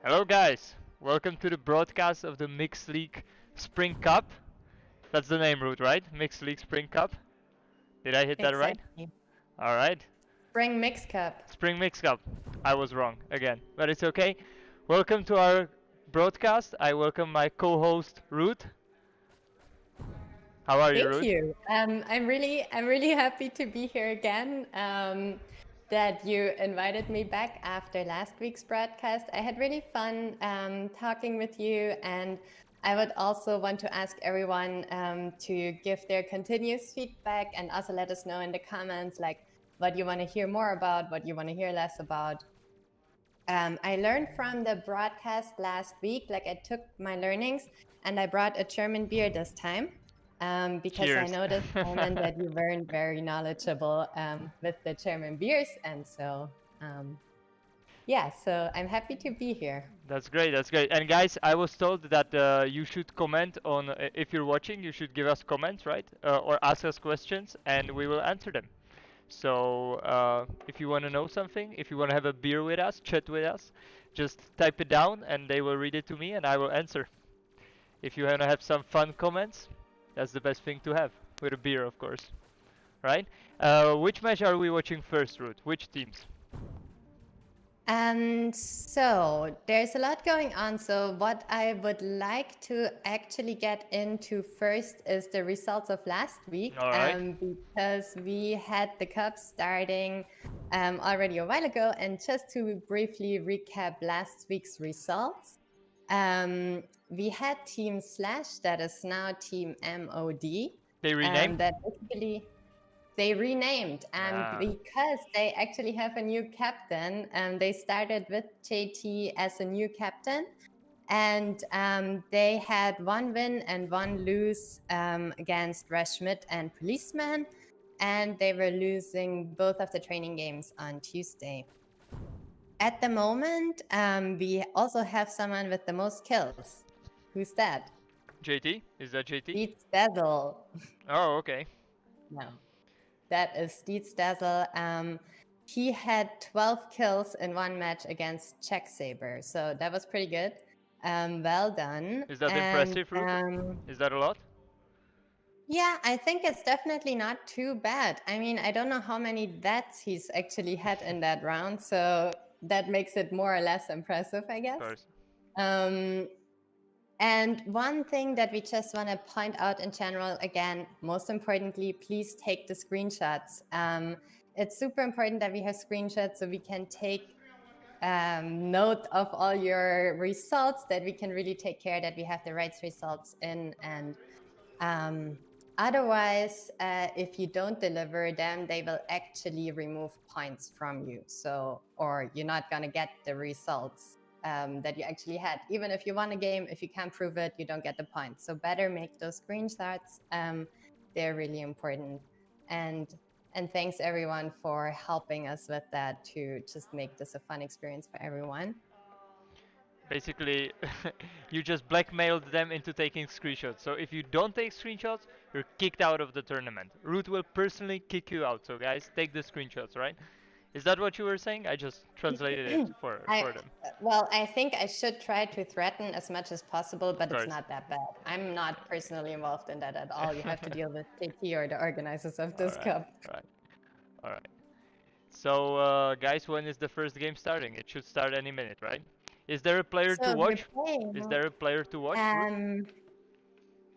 Hello guys, welcome to the broadcast of the Mixed League Spring Cup. That's the name, Root, right? Mixed League Spring Cup. Did I hit that right? Exactly. Alright. Spring Mix Cup. Spring Mix Cup. I was wrong again, but it's okay. Welcome to our broadcast. I welcome my co-host Root. How are you, Thank Root? you. I'm really happy to be here again. That you invited me back after last week's broadcast. I had really fun talking with you, and I would also want to ask everyone to give their continuous feedback and also let us know in the comments like what you want to hear more about, what you want to hear less about. I learned from the broadcast last week, like I took my learnings and I brought a German beer this time because I Cheers. noticed, Simon, that you weren't very knowledgeable with the German beers. And so, yeah, so I'm happy to be here. That's great, that's great. And guys, I was told that you should comment on, if you're watching, you should give us comments, right? Or ask us questions and we will answer them. So if you want to know something, if you want to have a beer with us, chat with us, just type it down and they will read it to me and I will answer. If you want to have some fun comments, that's the best thing to have, with a beer, of course. Right? Which match are we watching first, Ruth? Which teams? And so there's a lot going on. So what I would like to actually get into first is the results of last week, All right. because we had the cup starting already a while ago. And just to briefly recap last week's results, we had Team Slash, that is now Team MOD. They renamed? That basically they renamed, and because they actually have a new captain, they started with JT as a new captain, and they had one win and one lose against Rush Schmidt and Policeman, and they were losing both of the training games on Tuesday. At the moment, we also have someone with the most kills. Who's that? JT? Is that JT? Beats Dazzle. Oh, okay. No. That is Dietz Dazzle. He had 12 kills in one match against Czech Saber, so that was pretty good. Well done. Is that impressive, Ruth? Is that a lot? Yeah, I think it's definitely not too bad. I mean, I don't know how many deaths he's actually had in that round, so that makes it more or less impressive, I guess. Of course. And one thing that we just want to point out in general, again, most importantly, please take the screenshots. It's super important that we have screenshots so we can take note of all your results, that we can really take care that we have the right results in. And otherwise, if you don't deliver them, they will actually remove points from you. So, or you're not going to get the results that you actually had. Even if you won a game, if you can't prove it, you don't get the points. So better make those screenshots. They're really important. And thanks everyone for helping us with that to just make this a fun experience for everyone. Basically, you just blackmailed them into taking screenshots. So if you don't take screenshots, you're kicked out of the tournament. Root will personally kick you out. So guys, take the screenshots, right? Is that what you were saying? I just translated it for them. Well, I think I should try to threaten as much as possible, but it's not that bad. I'm not personally involved in that at all. You have to deal with JT or the organizers of this cup. All right. So, guys, when is the first game starting? It should start any minute, right? Is there a player to watch? Is there a player to watch?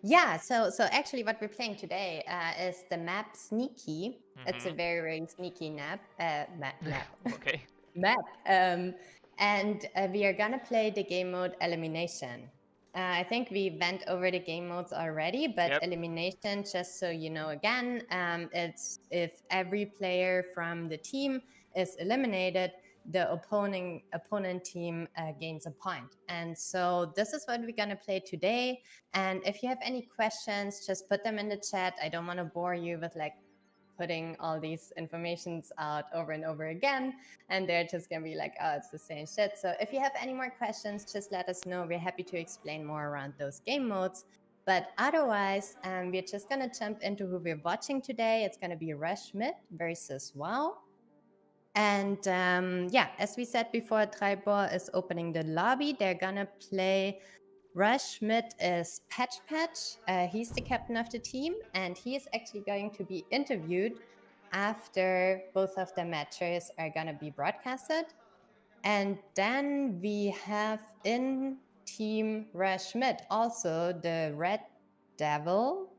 Yeah, so actually what we're playing today is the map Sneaky. It's a very, very sneaky map. Okay. Map. And we are gonna play the game mode Elimination. I think we went over the game modes already, but Elimination, just so you know again, it's if every player from the team is eliminated, the opponent team gains a point. And so this is what we're going to play today. And if you have any questions, just put them in the chat. I don't want to bore you with like putting all these informations out over and over again, and they're just gonna be like, oh, it's the same shit. So if you have any more questions, just let us know. We're happy to explain more around those game modes. But otherwise, we're just gonna jump into who we're watching today. It's gonna be Rush Schmidt versus WoW. And yeah, as we said before, Treibor is opening the lobby. They're gonna play Rush. Schmidt is Patch Patch. He's the captain of the team, and he is actually going to be interviewed after both of the matches are gonna be broadcasted. And then we have in Team Rush Schmidt also the Red Devil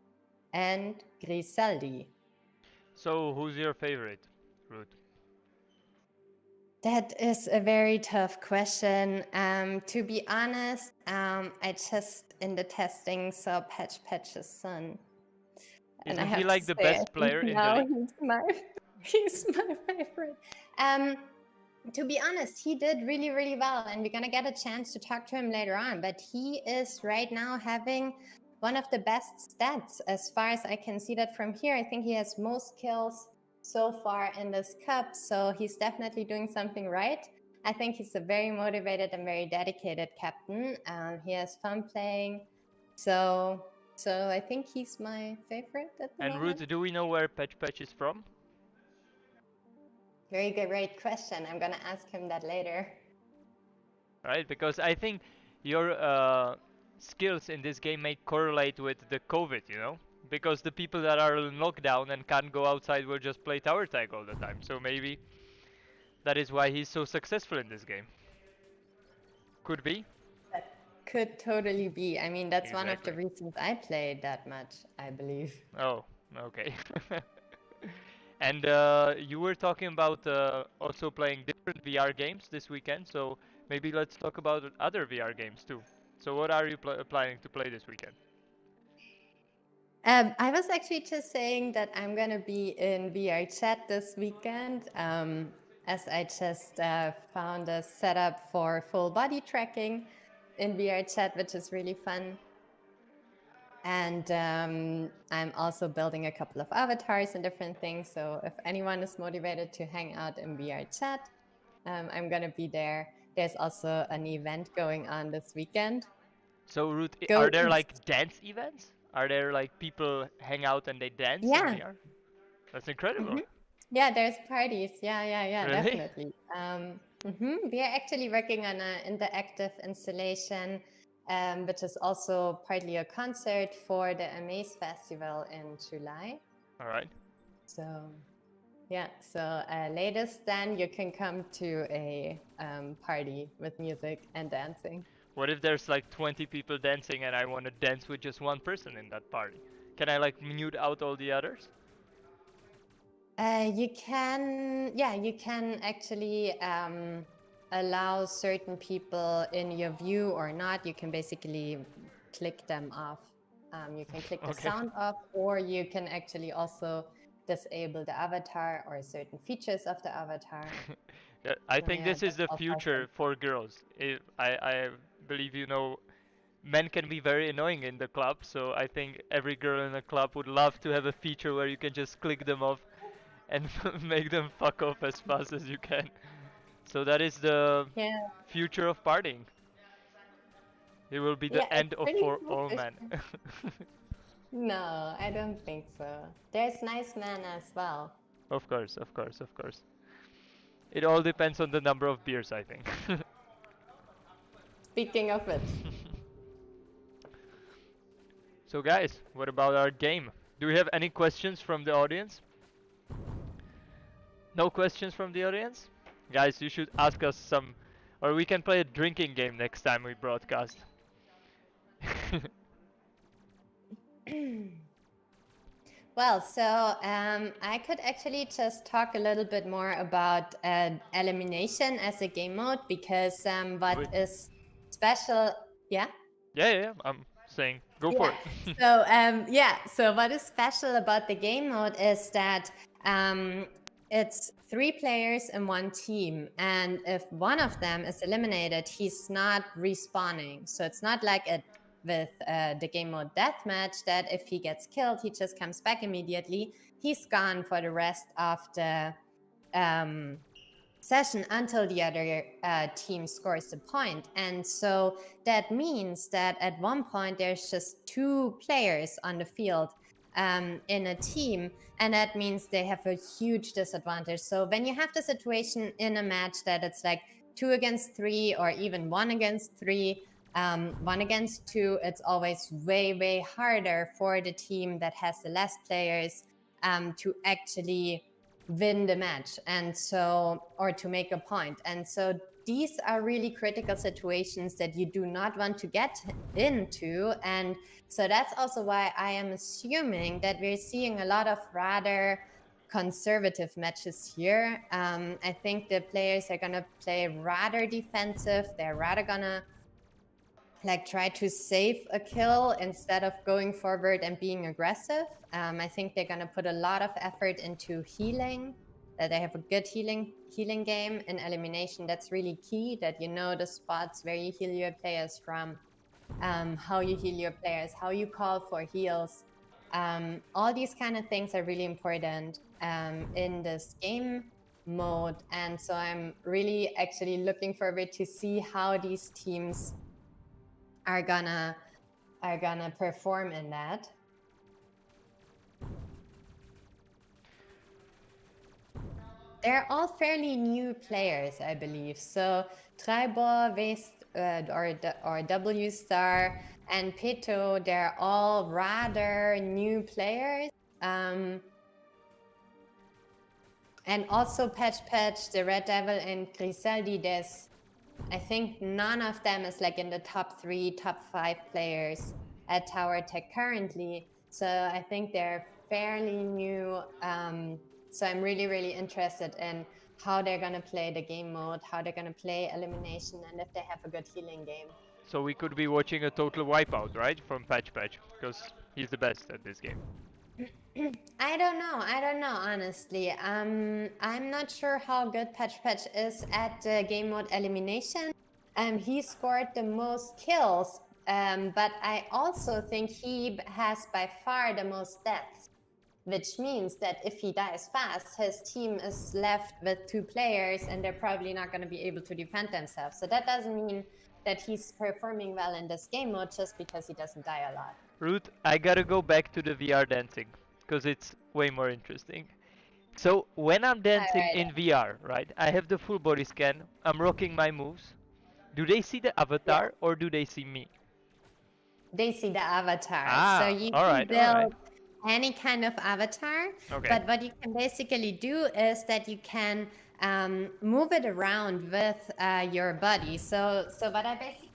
and Grisaldi. So who's your favorite, Ruth? That is a very tough question. To be honest, I just in the testing saw Patch Patch's son. And Isn't I have he like to the say, best player in the now league? he's my favorite. To be honest, he did really, really well, and we're gonna get a chance to talk to him later on. But he is right now having one of the best stats as far as I can see that from here. I think he has most kills so far in this cup, so he's definitely doing something right. I think he's a very motivated and very dedicated captain. He has fun playing, so I think he's my favorite at the And moment. Ruth, do we know where Patch Patch is from? Very good, great question. I'm gonna ask him that later. Right, because I think your skills in this game may correlate with the COVID, you know? Because the people that are in lockdown and can't go outside will just play tower tag all the time. So maybe that is why he's so successful in this game. Could be. That could totally be. I mean, that's one of the Exactly. reasons I played that much, I believe. Oh, okay. And you were talking about also playing different VR games this weekend, so maybe let's talk about other VR games too. So what are you planning to play this weekend? I was actually just saying that I'm gonna be in VR chat this weekend, as I just found a setup for full body tracking in VR chat, which is really fun. And I'm also building a couple of avatars and different things. So if anyone is motivated to hang out in VR chat, I'm gonna be there. There's also an event going on this weekend. So Ruth, Go are there East. like dance events? Are there like people hang out and they dance in Yeah. VR? That's incredible. Yeah, there's parties. Yeah, Really? definitely. We are actually working on an interactive installation, which is also partly a concert for the Amaze Festival in July. All right. So, yeah, so latest then you can come to a party with music and dancing. What if there's like 20 people dancing and I want to dance with just one person in that party? Can I like mute out all the others? You can actually allow certain people in your view or not. You can basically click them off. You can click the Okay. sound off, or you can actually also disable the avatar or certain features of the avatar. Yeah, I think Yeah, this is that's the all future possible. for girls. I believe you know men can be very annoying in the club, so I think every girl in a club would love to have a feature where you can just click them off and make them fuck off as fast as you can. So that is the Yeah, future of partying. It will be yeah, the it's end of pretty for cool all for men. sure. No, I don't think so. There's nice men as well. Of course, of course, of course. It all depends on the number of beers, I think. Speaking of which. So guys, what about our game? Do we have any questions from the audience? No questions from the audience? Guys, you should ask us some, or we can play a drinking game next time we broadcast. Well, so I could actually just talk a little bit more about elimination as a game mode, because what is special, yeah? Yeah, I'm saying go for it. So what is special about the game mode is that it's 3 players in one team, and if one of them is eliminated, he's not respawning. So it's not like with the game mode deathmatch that if he gets killed, he just comes back immediately. He's gone for the rest of the session until the other team scores a point. And so that means that at one point there's just 2 players on the field, in a team, and that means they have a huge disadvantage. So when you have the situation in a match that it's like 2 against 3 or even 1 against 3, 1 against 2, it's always way harder for the team that has the less players to actually win the match, and so, or to make a point. And so these are really critical situations that you do not want to get into. And so that's also why I am assuming that we're seeing a lot of rather conservative matches here. I think the players are going to play rather defensive. They're rather going to like try to save a kill instead of going forward and being aggressive. I think they're going to put a lot of effort into healing, that they have a good healing game in elimination. That's really key, that you know the spots where you heal your players from, how you heal your players, how you call for heals. All these kind of things are really important in this game mode. And so I'm really actually looking forward to see how these teams are gonna perform in that. They're all fairly new players, I believe. So Tribor, West, or W Star, and Peto, they're all rather new players. And also Patch, the Red Devil, and Griseldi, there's, I think none of them is like in the top 3, top 5 players at Tower Tech currently. So I think they're fairly new. So I'm really interested in how they're going to play the game mode, how they're going to play elimination, and if they have a good healing game. So we could be watching a total wipeout, right, from Patch, because he's the best at this game. I don't know, honestly. I'm not sure how good Patch is at game mode elimination. He scored the most kills, but I also think he has by far the most deaths, which means that if he dies fast, his team is left with 2 players and they're probably not going to be able to defend themselves. So that doesn't mean that he's performing well in this game mode just because he doesn't die a lot. Ruth, I gotta go back to the VR dancing, because it's way more interesting. So when I'm dancing in VR, right, I have the full body scan, I'm rocking my moves. Do they see the avatar or do they see me? They see the avatar. Ah, so you can build any kind of avatar, but what you can basically do is that you can move it around with your body. So what I basically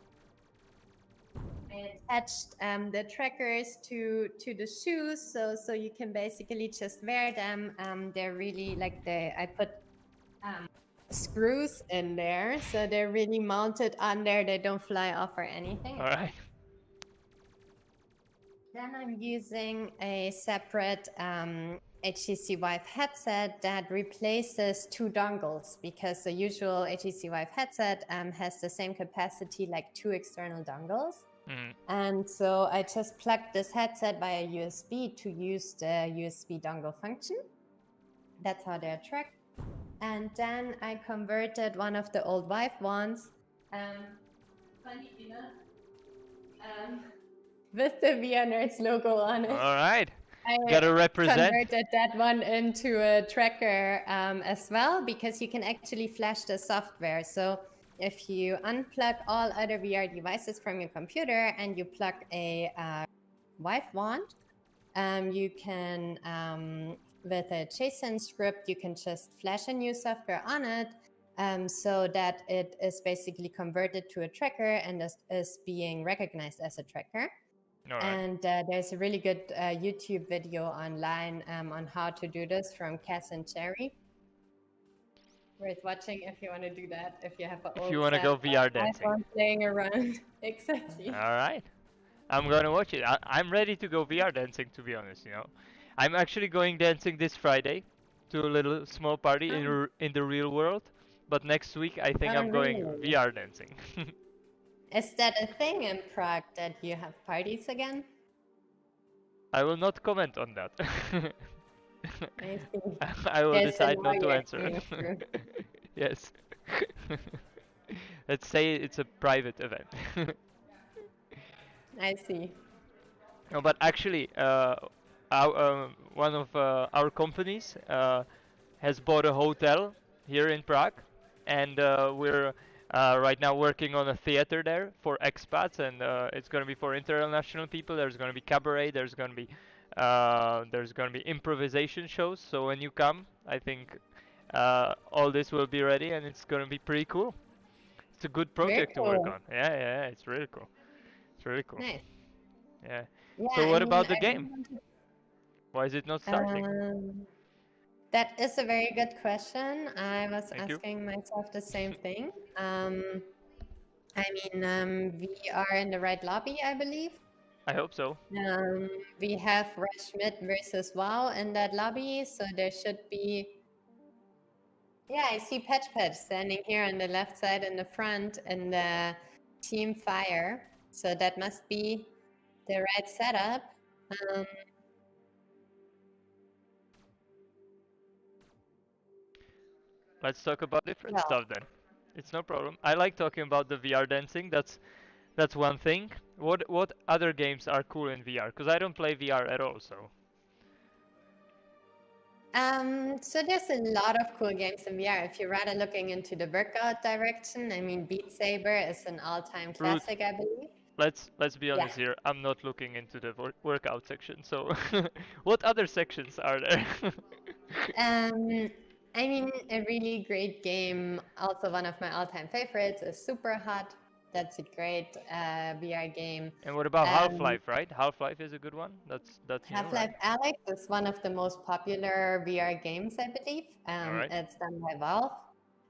attached the trackers to the shoes, so you can basically just wear them. They're really like I put screws in there, so they're really mounted on there. They don't fly off or anything. All right. Then I'm using a separate HTC Vive headset that replaces 2 dongles, because the usual HTC Vive headset has the same capacity like 2 external dongles. And so I just plugged this headset via USB to use the USB dongle function. That's how they're tracked. And then I converted one of the old Vive ones, funny enough, with the VR Nerds logo on it. All right. I gotta represent. Converted that one into a tracker as well, because you can actually flash the software. So if you unplug all other VR devices from your computer and you plug a Vive wand, you can, with a JSON script, you can just flash a new software on it, so that it is basically converted to a tracker and is being recognized as a tracker. All right. And there's a really good YouTube video online on how to do this from Cass and Cherry. Worth watching if you want to do that. If you have a if you want to go VR dancing. Playing around. Exactly. All right. I'm gonna watch it. I'm ready to go VR dancing, to be honest. You know, I'm actually going dancing this Friday to a little small party in the real world. But next week I think I'm going VR dancing. Is that a thing in Prague, that you have parties again? I will not comment on that. I will decide not to answer. Yes. Let's say it's a private event. I see. No, but actually, one of our companies has bought a hotel here in Prague, and we're right now working on a theater there for expats, and it's going to be for international people. There's going to be cabaret. There's going to be improvisation shows. So when you come, I think all this will be ready, and it's going to be pretty cool. It's a good Very project to work cool. on. Yeah, it's really cool. It's really cool. Nice. Yeah. Yeah, So I what mean, about the I game? really want to. Why is it not starting? That is a very good question. I was Thank you. asking myself the same thing. I mean, we are in the right lobby, I believe. I hope so. We have Red Schmidt versus WoW in that lobby, so there should be. Yeah, I see Patch standing here on the left side in the front in the Team Fire. So that must be the right setup. Let's talk about different Well, stuff then. It's no problem. I like talking about the VR dancing. That's one thing. What other games are cool in VR? Because I don't play VR at all, so. so there's a lot of cool games in VR. If you're rather looking into the workout direction, I mean, Beat Saber is an all-time Ruth, classic, I believe. let's be honest here. I'm not looking into the workout section. So, what other sections are there? I mean, a really great game. Also, one of my all-time favorites is Super Hot. That's a great VR game. And what about Half-Life, right? Half-Life is a good one. That's new, Half-Life right? Alyx is one of the most popular VR games, I believe. All right. It's done by Valve,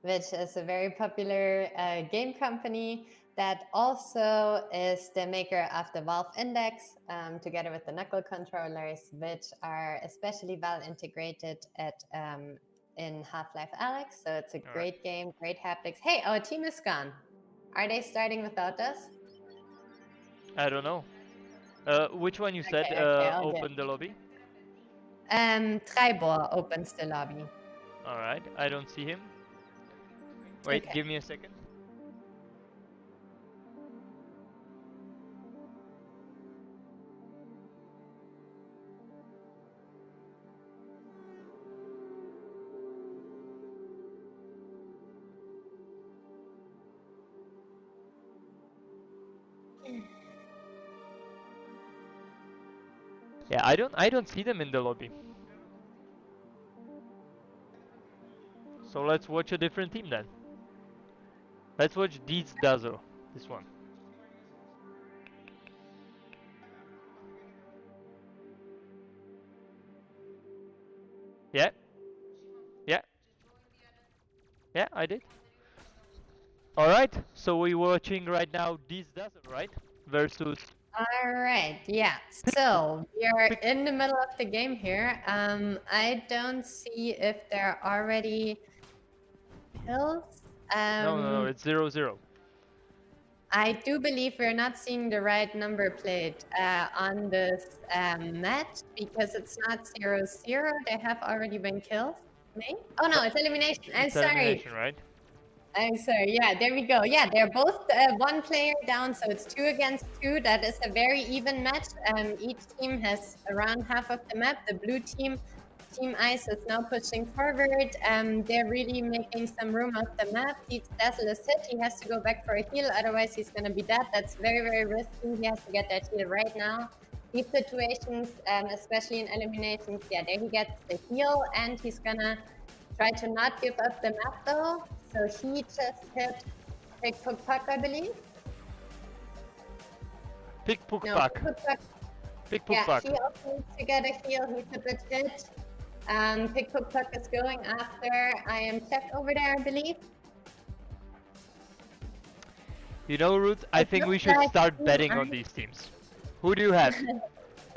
which is a very popular game company that also is the maker of the Valve Index, together with the Knuckle controllers, which are especially well integrated in Half-Life Alyx. So it's a great game, great haptics. Hey, our team is gone. Are they starting without us? I don't know. Which one you said opened the lobby? Treibor opens the lobby. Alright, I don't see him. Wait, give me a second. Yeah, I don't see them in the lobby. So let's watch a different team then. Let's watch Deeds Dazzle, this one. Yeah. Yeah. Yeah, I did. Alright, so we're watching right now Deeds Dazzle, right? Versus... Alright, yeah. So, we are in the middle of the game here. I don't see if there are already kills. No, it's 0-0. I do believe we're not seeing the right number plate on this match because it's not 0-0. There have already been kills. Maybe? Oh no, it's elimination. I'm sorry. Elimination, right? I'm sorry. Yeah, there we go. Yeah, they're both one player down, so it's 2 against 2. That is a very even match. Each team has around half of the map. The blue team, Team Ice, is now pushing forward. They're really making some room off the map. Dazzle is hit. He has to go back for a heal, otherwise he's going to be dead. That's very, very risky. He has to get that heal right now. These situations, especially in eliminations, yeah, there he gets the heal, and he's going to try to not give up the map though. So he just hit Pick Puck Puck, I believe. Pick Puck No, Puck. Pick Puck Puck. Yeah, he also needs to get a heal. He's a bit hit. Pick Puck Puck is going after I am checked over there, I believe. You know, Ruth, I think we should start betting on these teams. Who do you have?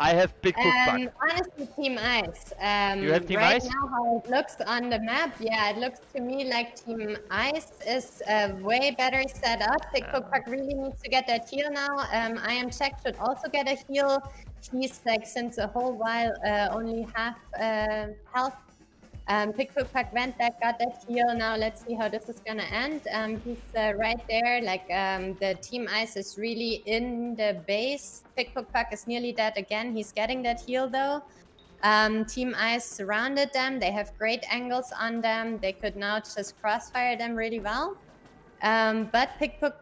I have Pick Puck Puck. Honestly, Team Ice. You have Team right Ice? Now, how it looks on the map, yeah, it looks to me like Team Ice is way better set up. Pick Puck Puck really needs to get that heal now. I am checked should also get a heal. He's like since a whole while only half health. Pick Puck Puck went back, got that heal. Now let's see how this is gonna end. He's right there, like the Team Ice is really in the base. Pick Puck Puck is nearly dead again. He's getting that heal though. Team Ice surrounded them. They have great angles on them. They could now just crossfire them really well. But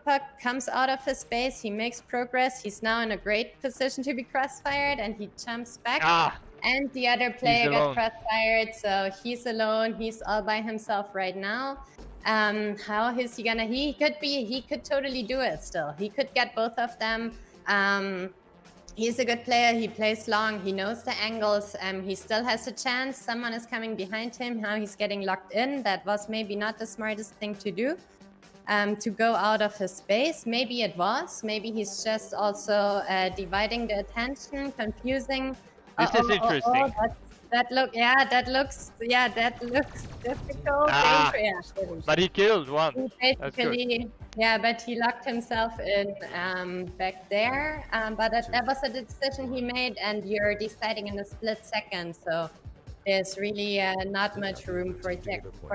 Puck comes out of his base. He makes progress. He's now in a great position to be crossfired, and he jumps back. And the other player got crossfired, so he's alone. He's all by himself right now. How is he gonna? He could totally do it still. He could get both of them. He's a good player. He plays long. He knows the angles. He still has a chance. Someone is coming behind him. Now he's getting locked in. That was maybe not the smartest thing to do. To go out of his space. Maybe it was. Maybe he's just also dividing the attention, confusing. This is interesting. That looks difficult. But he killed one. That's good. Yeah, but he locked himself in back there. But that was a decision he made, and you're deciding in a split second. So there's really not much room for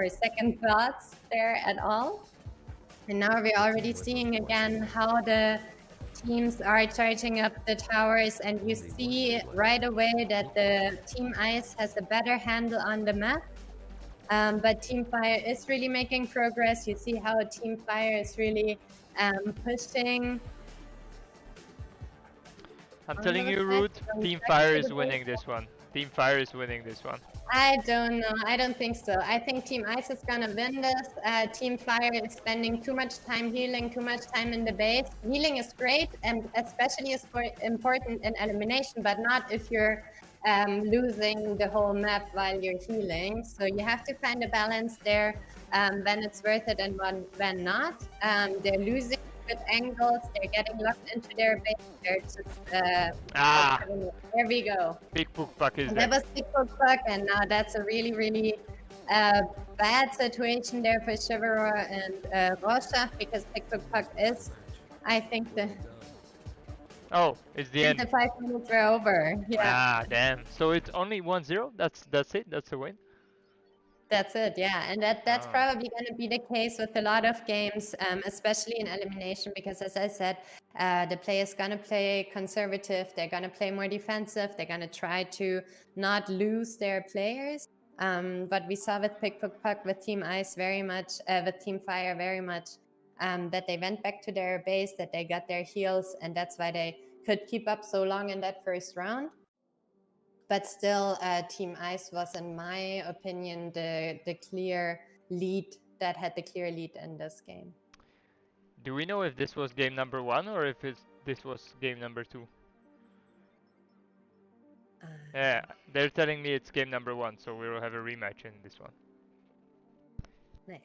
second thoughts there at all. And now we're already seeing again how the teams are charging up the towers, and you see right away that the Team Ice has a better handle on the map. But Team Fire is really making progress. You see how Team Fire is really pushing. I'm telling you, Root, Team Fire is winning this one. Team Fire is winning this one. I don't know. I don't think so. I think Team Ice is gonna win this. Team Fire is spending too much time healing, too much time in the base. Healing is great, and especially is important in elimination, but not if you're losing the whole map while you're healing. So you have to find a balance there, when it's worth it and when not. They're losing good angles. They're getting locked into their base. They're just there we go. Big Puck is there. That was Big Puck, and now that's a really, really bad situation there for Shivaror and Rorschach, because Big Puck is, I think, the. Oh, it's the end. The 5 minutes were over. Yeah. Damn. So it's only 1-0. That's it. That's a win. That's it, yeah. And that's probably going to be the case with a lot of games, especially in elimination, because as I said, the player's going to play conservative. They're going to play more defensive. They're going to try to not lose their players. But we saw with Big Puck, with Team Ice very much, with Team Fire very much, that they went back to their base, that they got their heals, and that's why they could keep up so long in that first round. But still, Team Ice was, in my opinion, the clear lead, that had the clear lead in this game. Do we know if this was game number 1 or if this was game number 2? Yeah, they're telling me it's game number 1, so we will have a rematch in this one. Nice.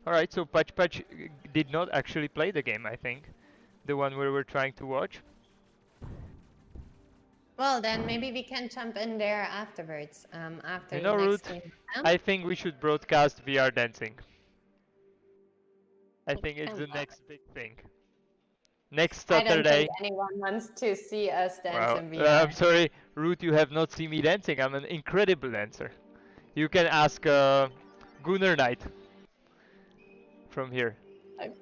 Alright, so Patch did not actually play the game, I think. The one we were trying to watch. Well, then maybe we can jump in there afterwards. After the next game. I think we should broadcast VR dancing. I think it's the next big thing. Next Saturday. I don't think anyone wants to see us dance in VR. I'm sorry, Root, you have not seen me dancing. I'm an incredible dancer. You can ask Gunnar Knight from here. Okay.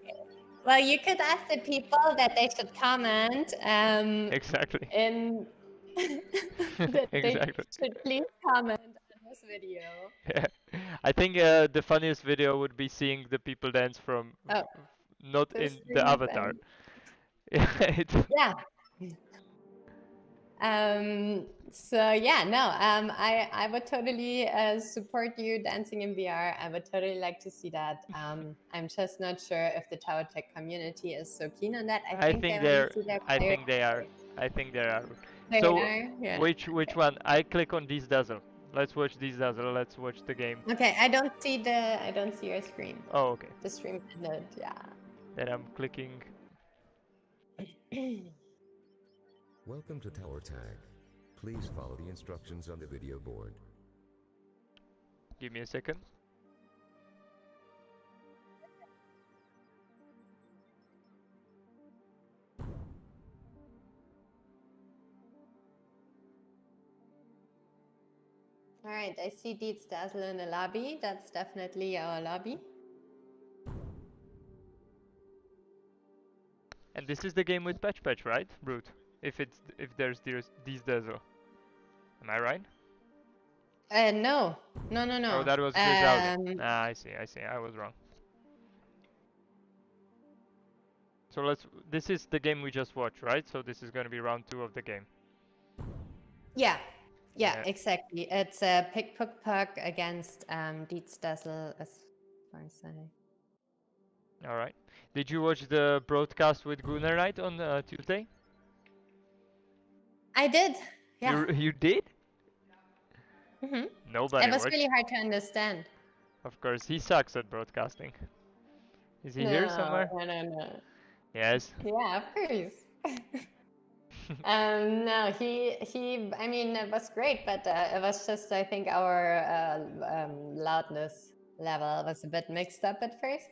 Well, you could ask the people that they should comment. Exactly. That exactly. They should please comment on this video. Yeah. I think the funniest video would be seeing the people dance from not in the avatar. Yeah. So yeah, no, I would totally support you dancing in VR. I would totally like to see that. I'm just not sure if the Tower Tech community is so keen on that. I think they are. So yeah. Which one? I click on These Dazzle. Let's watch These Dazzle. Let's watch the game. Okay, I don't see your screen. Oh, okay. The stream ended. Yeah. Then I'm clicking. Welcome to Tower Tag. Please follow the instructions on the video board. Give me a second. All right, I see Dietz Dazzle in the lobby. That's definitely our lobby. And this is the game with Patch Patch, right, Brute? If there's these Dezo. Am I right? No. Oh, that was Grisaldi. I see. I was wrong. So this is the game we just watched, right? So this is going to be round 2 of the game. Yeah, exactly. It's Pick Puck Puck against Dietz Dazzle, as far as I... All right. Did you watch the broadcast with Gunnar Knight on Tuesday? I did. Yeah. You did? Mm-hmm. Nobody It was watched. really hard to understand. Of course, he sucks at broadcasting. Is he here somewhere? No. Yes. Yeah, of course. No, he. I mean, it was great, but it was just, I think, our loudness level was a bit mixed up at first.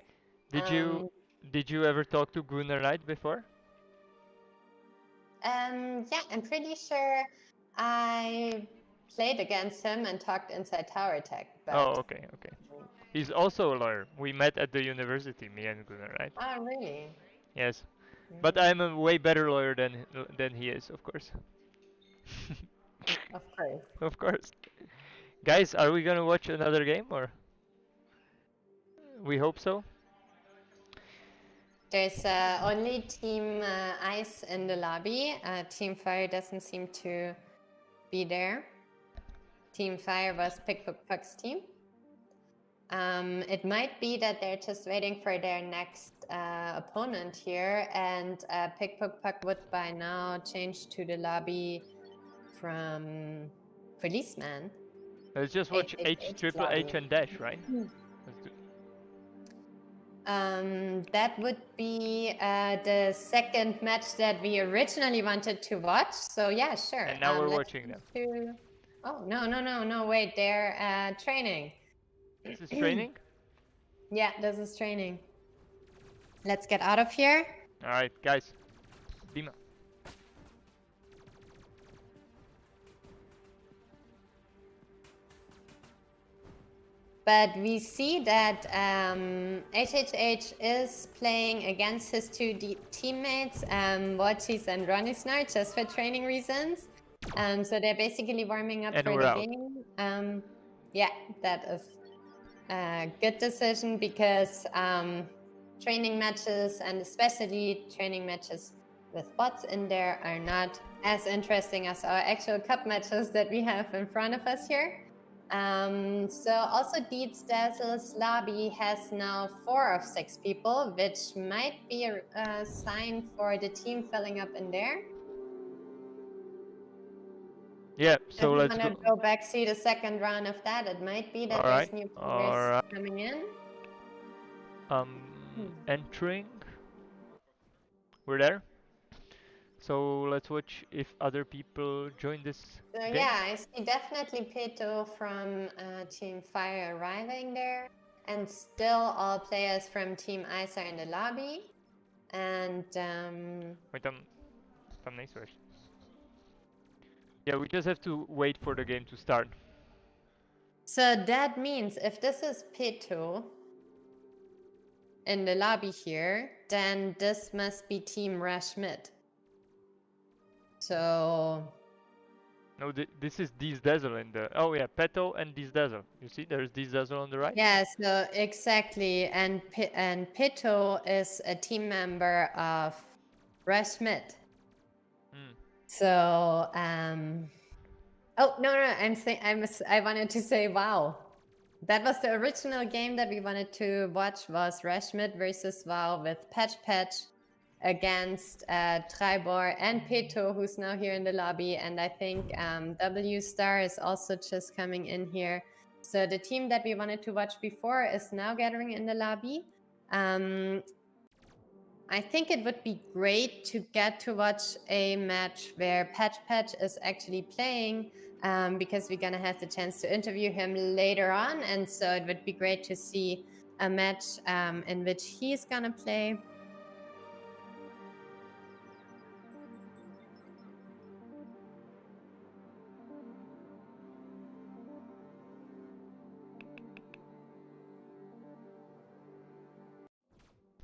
Did you ever talk to Gunnar Knight before? Yeah, I'm pretty sure I played against him and talked inside Tower Tech. But... Oh, okay. He's also a lawyer. We met at the university, me and Gunnar Knight. Oh, really? Yes. But I'm a way better lawyer than he is, of course. Of course. Of course. Guys, are we gonna watch another game or? We hope so. There's only Team Ice in the lobby. Team Fire doesn't seem to be there. Team Fire was Pick Puck Puck's team. It might be that they're just waiting for their next opponent here, and Pick Puck Puck would by now change to the lobby from Policeman. Let's just watch Triple H and Dash, right? That would be the second match that we originally wanted to watch. So yeah, sure. And now we're watching them. Oh, no, wait, they're training. This is training? Yeah, this is training. Let's get out of here. Alright, guys. Dima. But we see that HHH is playing against his two teammates, Watchis and Ronisnar, just for training reasons. So they're basically warming up for the game. Yeah, that is a good decision because training matches, and especially training matches with bots in there, are not as interesting as our actual cup matches that we have in front of us here. So also Dietz Dazzle's lobby has now 4 of 6 people, which might be a sign for the team filling up in there. Yeah, so let's go back, see the second round of that. It might be that there's new players coming in. Entering. We're there. So let's watch if other people join this game. Yeah, I see definitely Peto from Team Fire arriving there. And still all players from Team Ice are in the lobby. And Wait, nice. Yeah, we just have to wait for the game to start. So that means if this is Peto in the lobby here, then this must be Team Rashmid. So... No, this is Dietz Dazzle in the... Oh yeah, Peto and Dietz Dazzle. You see, there's Dietz Dazzle on the right? Yeah, so exactly. And Peto is a team member of Rashmid. So, oh, no, I wanted to say, wow. That was the original game that we wanted to watch, was Rashmid versus WoW with Patch against Tribor and Peto, who's now here in the lobby. And I think W Star is also just coming in here. So the team that we wanted to watch before is now gathering in the lobby. I think it would be great to get to watch a match where Patch is actually playing, because we're going to have the chance to interview him later on. And so it would be great to see a match in which he's going to play.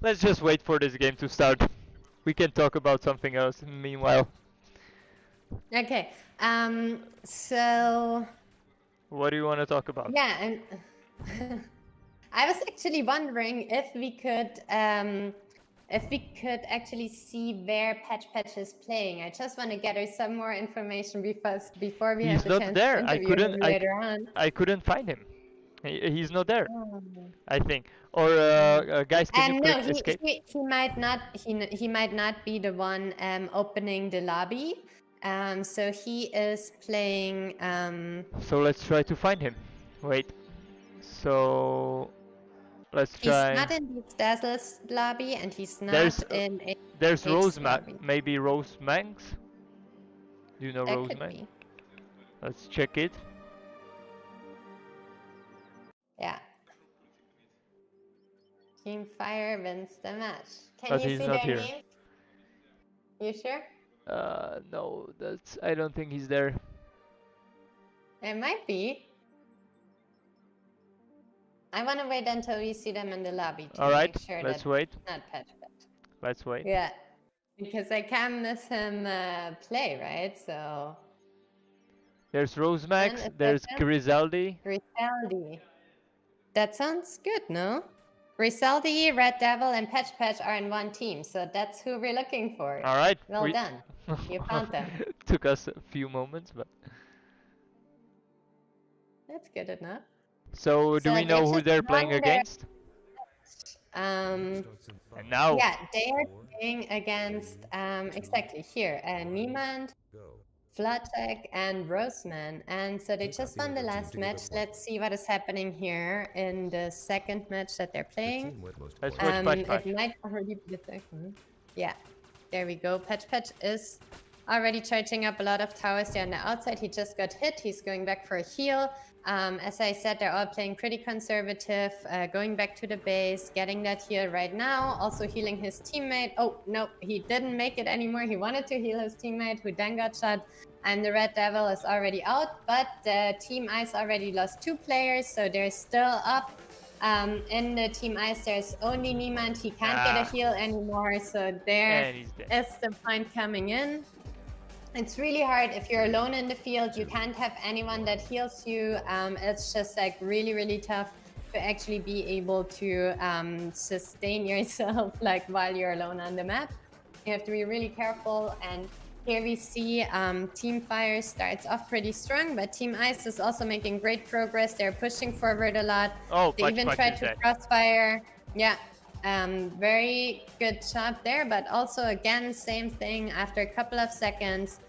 Let's just wait for this game to start. We can talk about something else meanwhile. Okay. So What do you want to talk about? yeah, and I was actually wondering if we could actually see where Patch is playing. I just want to gather some more information before we He's have the not chance there. to interview him later on. I couldn't find him. He's not there. Oh. I think. Or guys, can you click no, escape? he might not. He might not be the one opening the lobby. So he is playing. So let's try to find him. Wait. So let's try. He's not in the Dazzle's lobby, and he's not in. There's Rose lobby. maybe Rose Manx. Do you know That Rose could Manx? be. Let's check it. Yeah. Team Fire wins the match. Can But you he's see not their here. name? You sure? No, I don't think he's there. It might be. I want to wait until we see them in the lobby to Alright, make sure let's that wait. it's not Patch. Let's wait. Yeah, because I can't miss him play, right? So. There's Rose Max, And there's Assassin? Grisaldi. Grisaldi. That sounds good, no? Grisaldi, Red Devil, and Patch are in one team, so that's who we're looking for. Alright. Well done. You found them. Took us a few moments, but. That's good enough. So do we know who they're playing against? And now. Yeah, they are playing against exactly here, Niemand, Flatek, and Roseman, and so they just won the last match. Let's see what is happening here in the second match that they're playing. Let's watch Patch. It might already be the second. Yeah, there we go. Patch is already charging up a lot of towers there on the outside. He just got hit. He's going back for a heal. As I said, they're all playing pretty conservative, going back to the base, getting that heal right now, also healing his teammate. Oh, no, he didn't make it anymore. He wanted to heal his teammate, who then got shot, and the Red Devil is already out, but Team Ice already lost 2 players, so they're still up. In the Team Ice, there's only Niemand. He can't get a heal anymore, so there is the point coming in. It's really hard if you're alone in the field. You can't have anyone that heals you. It's just like really, really tough to actually be able to sustain yourself like while you're alone on the map. You have to be really careful. And here we see Team Fire starts off pretty strong, but Team Ice is also making great progress. They're pushing forward a lot. Oh, they even tried to crossfire. Yeah. Very good job there, but also again, same thing after a couple of seconds.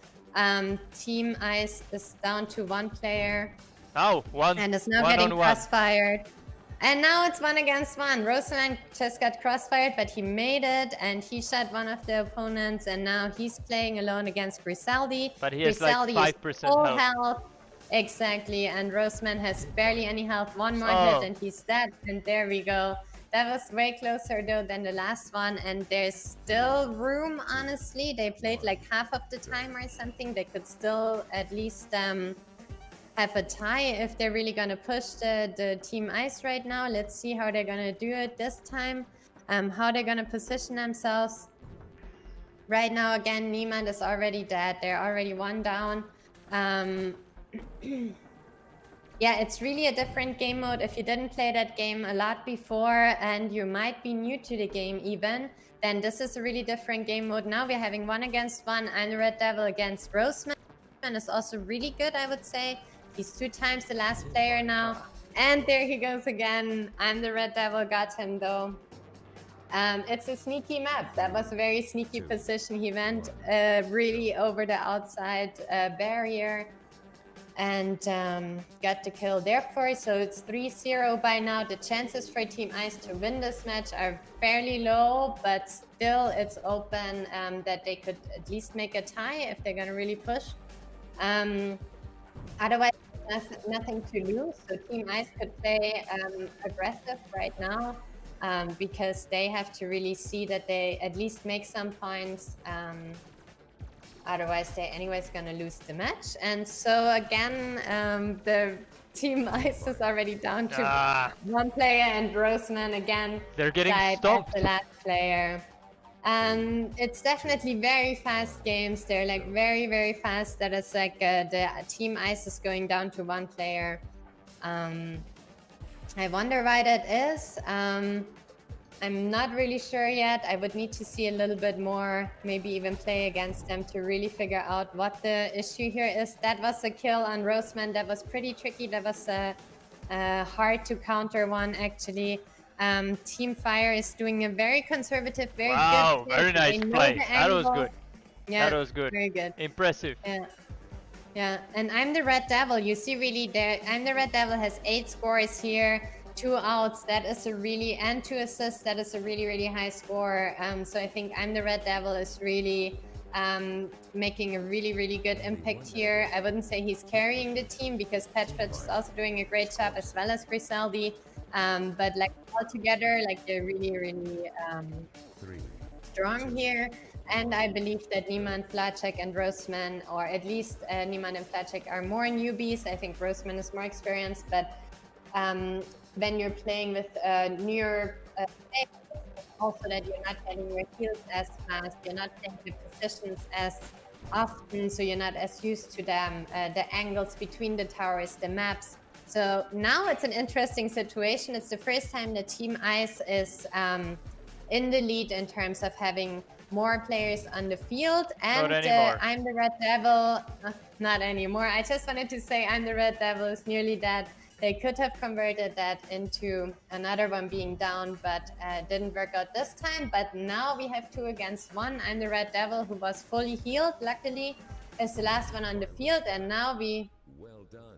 Team Ice is down to 1 player. Oh, and is now getting crossfired. And now it's 1 against 1. Roseman just got crossfired, but he made it, and he shot one of the opponents, and now he's playing alone against Grisaldi. But he has Grisaldi like 5% full health. Exactly, and Roseman has barely any health. 1 more hit, and he's dead. And there we go. That was way closer though than the last one, and there's still room, honestly. They played like half of the time or something. They could still at least have a tie if they're really gonna push the Team Ice right now. Let's see how they're gonna do it this time, how they're gonna position themselves. Right now, again, Niemand is already dead. They're already 1 down. Yeah, it's really a different game mode. If you didn't play that game a lot before and you might be new to the game even, then this is a really different game mode. Now we're having 1 against 1. I'm the Red Devil against Roseman. Is also really good, I would say. He's 2 times the last player now. And there he goes again. I'm the Red Devil, got him though. It's a sneaky map. That was a very sneaky position. He went really over the outside barrier. And got the kill therefore, so it's 3-0 by now. The chances for Team Ice to win this match are fairly low, but still it's open that they could at least make a tie if they're gonna really push. Otherwise, nothing to lose, so Team Ice could play aggressive right now because they have to really see that they at least make some points. Otherwise, they're anyways going to lose the match. And so again, the Team Ice is already down to 1 player, and Roseman again they're getting died stomped. as the last player. It's definitely very fast games. They're like very, very fast. That is like the Team Ice is going down to 1 player. I wonder why that is. I'm not really sure yet. I would need to see a little bit more, maybe even play against them to really figure out what the issue here is. That was a kill on Roseman. That was pretty tricky. That was a hard to counter one, actually. Team Fire is doing a very conservative, very good play. Wow, very nice play. That was good. Yeah, that was good. Very good. Impressive. Yeah. Yeah, and I'm the Red Devil. You see, really, there. I'm the Red Devil has 8 scores here, 2 outs. That is a really, and 2 assists. That is a really, really high score. So I think I'm the Red Devil is really making a really, really good impact here. I wouldn't say he's carrying the team because Patch is also doing a great job, as well as Griseldi. But like all together, like they're really, really strong here. And I believe that Niemann, Flacek, and Roseman, or at least Niemann and Flacek, are more newbies. I think Roseman is more experienced, but when you're playing with newer players, also that you're not getting your heals as fast, you're not playing the positions as often, so you're not as used to them, the angles between the towers, the maps. So now it's an interesting situation. It's the first time the Team Ice is in the lead in terms of having more players on the field, and I'm the Red Devil. Not anymore. I just wanted to say I'm the Red Devil is nearly dead. They could have converted that into another one being down, but didn't work out this time. But now we have 2 against 1. I'm the Red Devil who was fully healed, luckily, is the last one on the field, and now we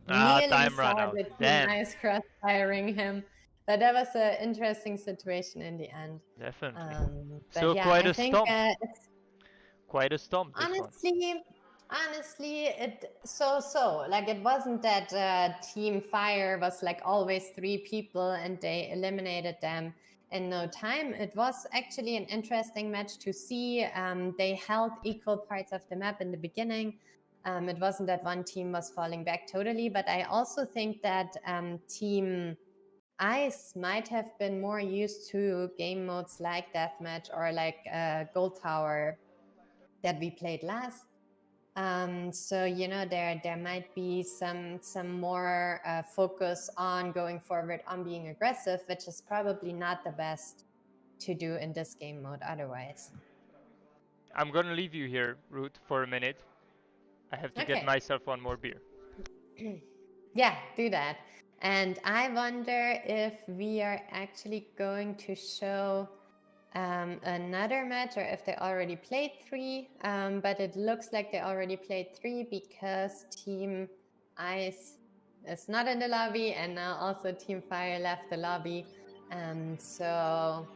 nearly saw the Team Ice cross-firing him. But that was an interesting situation in the end. Definitely. So yeah, quite a stomp. Quite a stomp. Honestly, it so like it wasn't that Team Fire was like always 3 people and they eliminated them in no time. It was actually an interesting match to see. They held equal parts of the map in the beginning. It wasn't that one team was falling back totally, but I also think that Team Ice might have been more used to game modes like Deathmatch or like Gold Tower that we played last. So you know there might be some more focus on going forward on being aggressive, which is probably not the best to do in this game mode otherwise. I'm gonna leave you here, Ruth, for a minute. I have to get myself 1 more beer. Yeah, do that. And I wonder if we are actually going to show another match, or if they already played 3. But it looks like they already played 3 because Team Ice is not in the lobby, and now also Team Fire left the lobby. So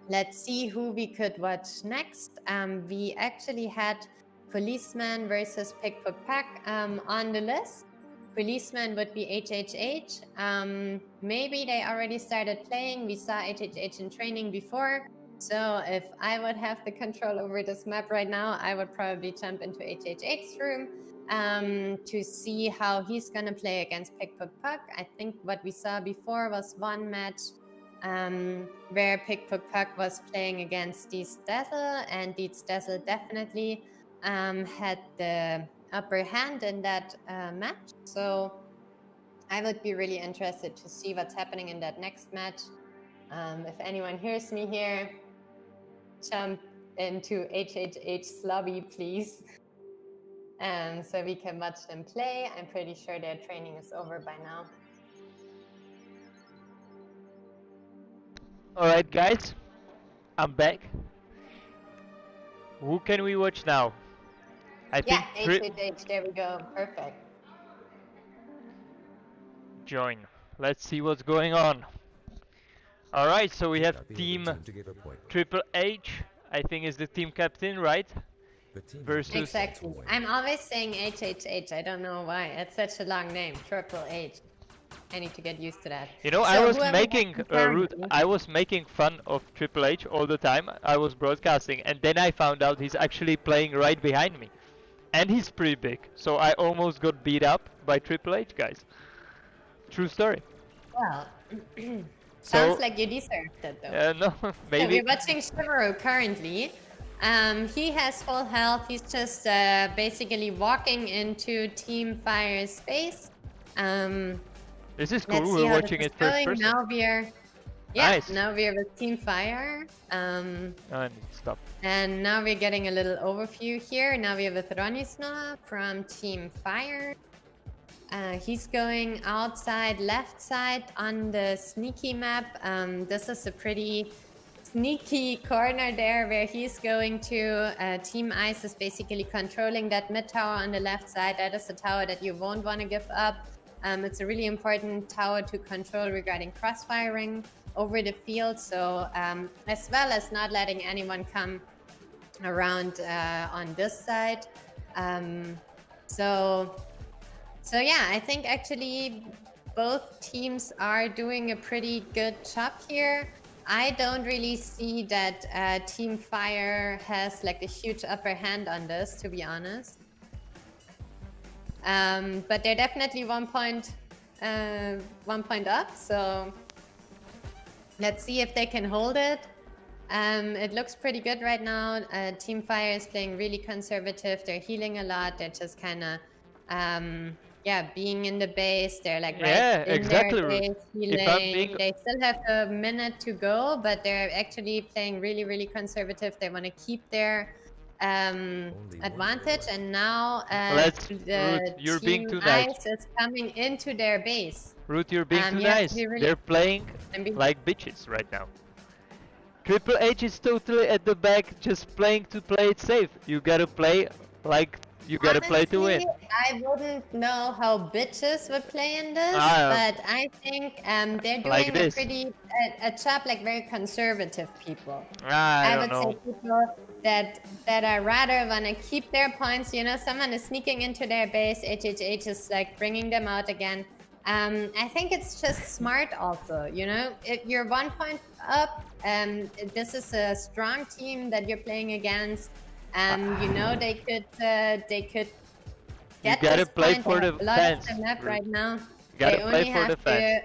let's see who we could watch next. We actually had Policeman versus Pickpocket on the list. Policeman would be HHH. Maybe they already started playing. We saw HHH in training before. So if I would have the control over this map right now, I would probably jump into HHH's room to see how he's going to play against Pickpocket. I think what we saw before was one match where Pickpocket was playing against Deeds Dazzle, and Deeds Dazzle definitely had the upper hand in that match. So I would be really interested to see what's happening in that next match. If anyone hears me here, jump into HHH's lobby, please. So we can watch them play. I'm pretty sure their training is over by now. Alright guys, I'm back. Who can we watch now? I think HHH, there we go, perfect. Join. Let's see what's going on. Alright, so we have Team Triple H, I think is the team captain, right? Versus... Exactly. I'm always saying HHH, I don't know why. It's such a long name, Triple H. I need to get used to that. You know, so I was making fun of Triple H all the time. I was broadcasting, and then I found out he's actually playing right behind me. And he's pretty big, so I almost got beat up by Triple H, guys. True story. Well, Sounds like you deserved it, though. No, So maybe. we're watching Shivero currently. He has full health. He's just basically walking into Team Fire's space. This is cool. Let's see We're how watching this it is first going. person. Now we're Nice. now we're with Team Fire. And stop. And now we're getting a little overview here. Now we're with Ronisna from Team Fire. He's going outside left side on the sneaky map. This is a pretty sneaky corner there where he's going to. Team Ice is basically controlling that mid tower on the left side. That is the tower that you won't want to give up. It's a really important tower to control regarding crossfiring over the field. So as well as not letting anyone come around on this side. So yeah, I think actually both teams are doing a pretty good job here. I don't really see that Team Fire has like a huge upper hand on this, to be honest. But they're definitely 1 point up. So let's see if they can hold it. It looks pretty good right now. Team Fire is playing really conservative. They're healing a lot. They're just kind of being in the base. They're like right in exactly, their base, Ruth. healing. They still have a minute to go, but they're actually playing really, really conservative. They want to keep their advantage, and now Ruth, you're being Team too nice. Ice is coming into their base. Ruth, you're being too nice. Really They're playing like bitches right now. Triple H is totally at the back, just playing to play it safe. You gotta play like you gotta play to win. I wouldn't know how bitches would play in this, but I think they're doing like a pretty a job like very conservative people. I would say people that are rather wanna keep their points. You know, someone is sneaking into their base. HHH is like bringing them out again. I think it's just smart also, you know, if you're 1 point up, this is a strong team that you're playing against. You know, they could get you gotta this play point. for the fans. The map right now. You gotta they play only for have the fans.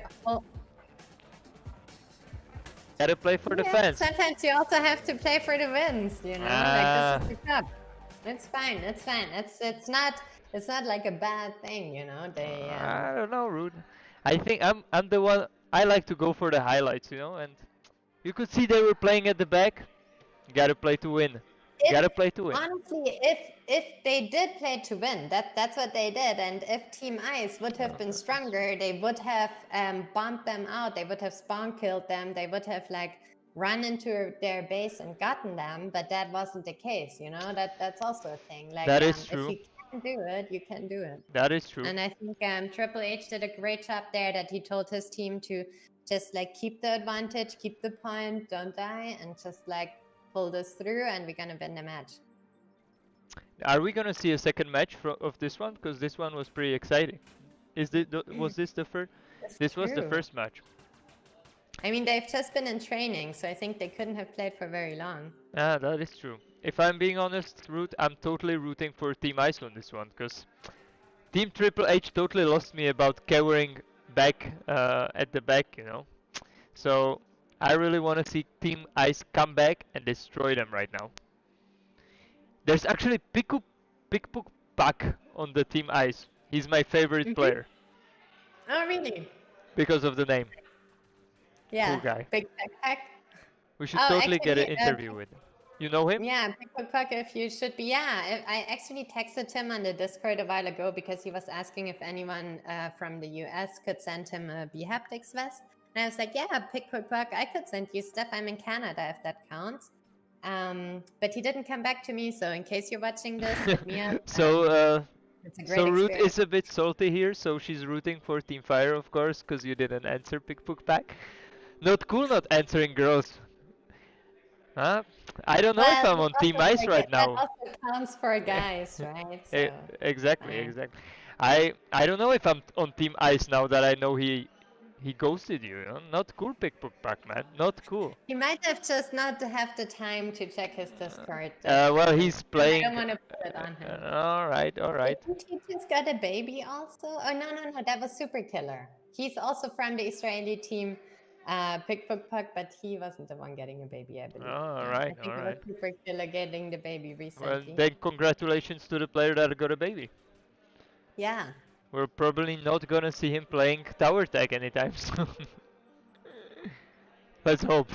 Gotta play for the fans. Sometimes you also have to play for the wins, you know, like this is the cup. It's fine, it's fine. It's not like a bad thing, you know. I don't know, Rude. I think I'm the one. I like to go for the highlights, you know, and you could see they were playing at the back. You gotta play to win. Gotta play to win. Honestly, if they did play to win, that's what they did, and if Team Ice would have been stronger, they would have bombed them out. They would have spawn killed them. They would have like run into their base and gotten them. But that wasn't the case, you know. That's also a thing. Like that is true. If you can do it, you can do it. That is true. And I think Triple H did a great job there. That he told his team to just like keep the advantage, keep the point, don't die, and just like pull this through, and we're gonna win the match. Are we gonna see a second match of this one? Because this one was pretty exciting. Was this the first? This was the first match. I mean, they've just been in training, so I think they couldn't have played for very long. Yeah, that is true. If I'm being honest, Root, I'm totally rooting for Team Ice on this one, because Team Triple H totally lost me about cowering back at the back, you know. So I really want to see Team Ice come back and destroy them right now. There's actually Pickpook Pak on the Team Ice. He's my favorite player. Oh, really? Because of the name. Yeah. Cool guy. Big Pack. We should totally get an interview with him. You know him? Yeah, Pickpook Pak, if you should be. Yeah, I actually texted him on the Discord a while ago because he was asking if anyone from the US could send him a Behaptics vest. And I was like, yeah, Pickpook Pak, I could send you stuff. I'm in Canada, if that counts. But he didn't come back to me, so in case you're watching this, hit me up. So, so Root is a bit salty here, so she's rooting for Team Fire, of course, because you didn't answer Pickpook Pack. Not cool not answering girls. Huh? I don't know if I'm on Team Ice right now. That also counts for guys, right? So, exactly. I don't know if I'm on Team Ice now that I know he ghosted you, know? Not cool, Pickpook Pack, man. Not cool. He might have just not have the time to check his Discord. Well, he's playing. I don't want to put it on him. All right. Didn't he just got a baby also? Oh, no. That was Super Killer. He's also from the Israeli team. Pickpock, but he wasn't the one getting a baby, I believe. All No, right, I think all it right. was Super Killer getting the baby Well, recently. then congratulations to the player that got a baby. Yeah. We're probably not gonna see him playing tower tag anytime soon. Let's hope.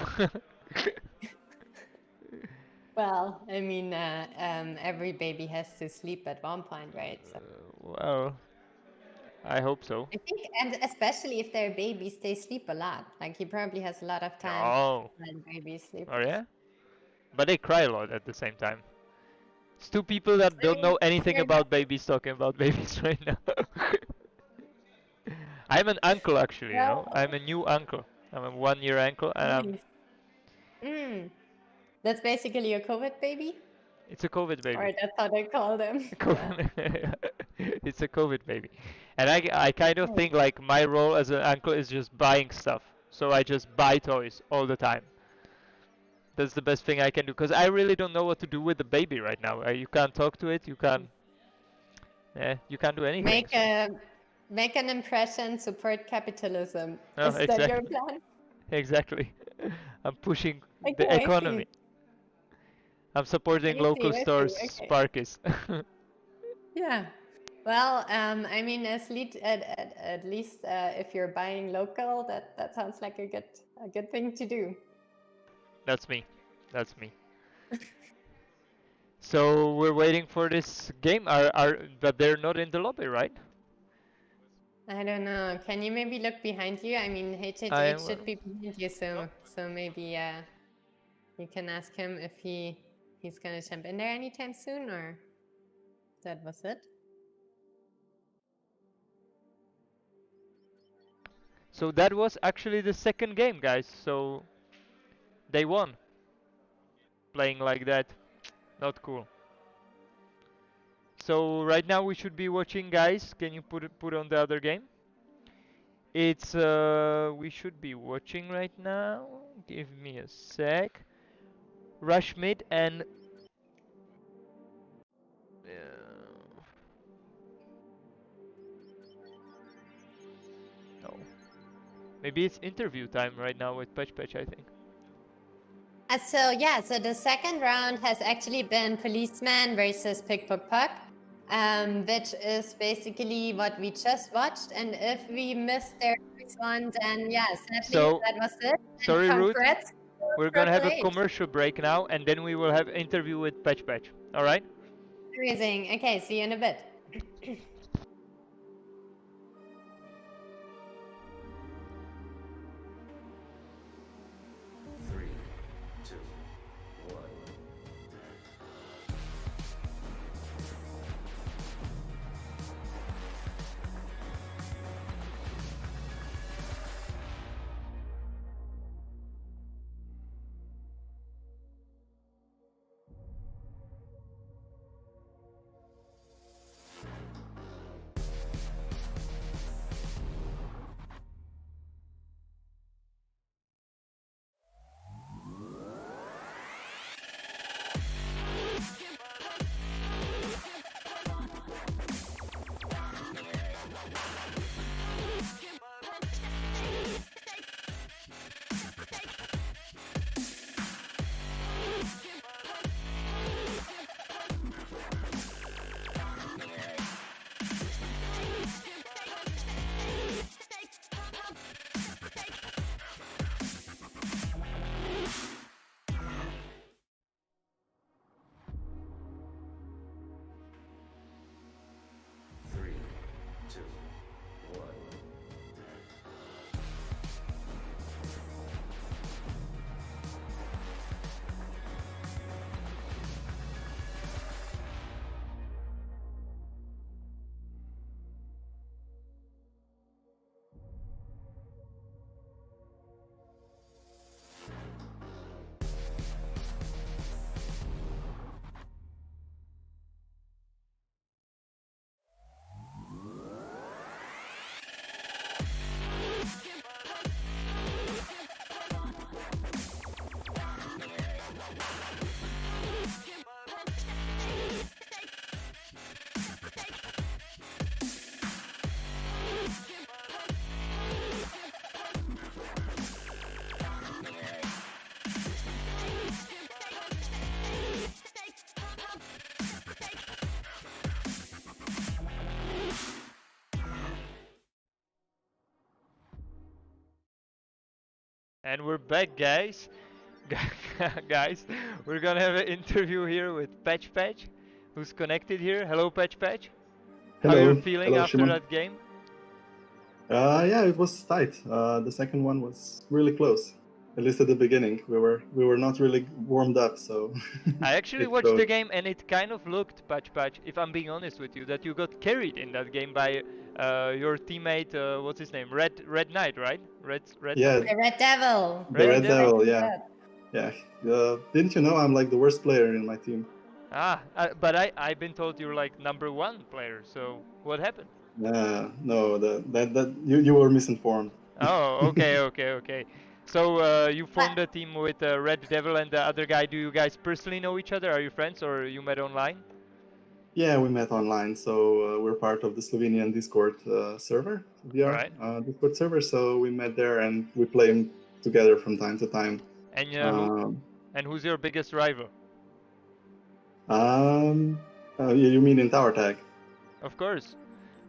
Well, I mean, every baby has to sleep at one point, right? So Well, I hope so. I think, and especially if they're babies, they sleep a lot. Like he probably has a lot of time Oh, when babies sleep. oh yeah? But they cry a lot at the same time. It's two people that don't know anything about babies talking about babies right now. I'm an uncle actually, you know. I'm a new uncle. I'm a 1 year uncle and I'm Mm. That's basically a COVID baby? it's a COVID Or baby. that's how they call them. Yeah. It's a COVID baby. And I kind of think like my role as an uncle is just buying stuff. So I just buy toys all the time. That's the best thing I can do because I really don't know what to do with the baby right now. You can't talk to it. You can't. You can't do anything. Make an impression, support capitalism. Oh, Is that your plan? Exactly. I'm pushing Okay, the I economy. see. I'm supporting local stores, Okay. Sparkies. Yeah. Well, I mean, at least if you're buying local, that sounds like a good thing to do. That's me. That's me. So we're waiting for this game. But they're not in the lobby, right? I don't know. Can you maybe look behind you? I mean, HHH should be behind you, so maybe you can ask him if he's gonna jump in there anytime soon, or that was it. So that was actually the second game, guys. So they won. Playing like that, not cool. So right now we should be watching, guys. Can you put on the other game? It's we should be watching right now. Give me a sec. Rush mid and no. Maybe it's interview time right now with Patch, I think. So the second round has actually been policeman versus pickpocket, which is basically what we just watched. And if we missed their first one, then sadly that was it. Sorry, Ruth. Congrats. We're gonna have a commercial break now, and then we will have interview with Patch. All right? Amazing. Okay, see you in a bit. And we're back, guys. Guys, we're gonna have an interview here with Patch Patch, who's connected here. Hello, Patch Patch. How Hello. you're feeling Hello, after Shimon. that game? Yeah, it was tight. The second one was really close. At least at the beginning, we were not really warmed up, so. I actually it watched the showed. game, and it kind of looked, Patch Patch, if I'm being honest with you, that you got carried in that game by your teammate. What's his name? Red Knight, right? Red Yeah, something? The Red Devil. the Red Devil. Devil. Yeah, yeah. Didn't you know I'm like the worst player in my team? But I've been told you're like #1 player. So what happened? No, that you were misinformed. Oh, okay. So you formed a team with Red Devil and the other guy. Do you guys personally know each other? Are you friends or you met online? Yeah, we met online, so we're part of the Slovenian Discord server, VR Alright. Discord server. So we met there and we play together from time to time. And who's your biggest rival? You mean in Tower Tag? Of course.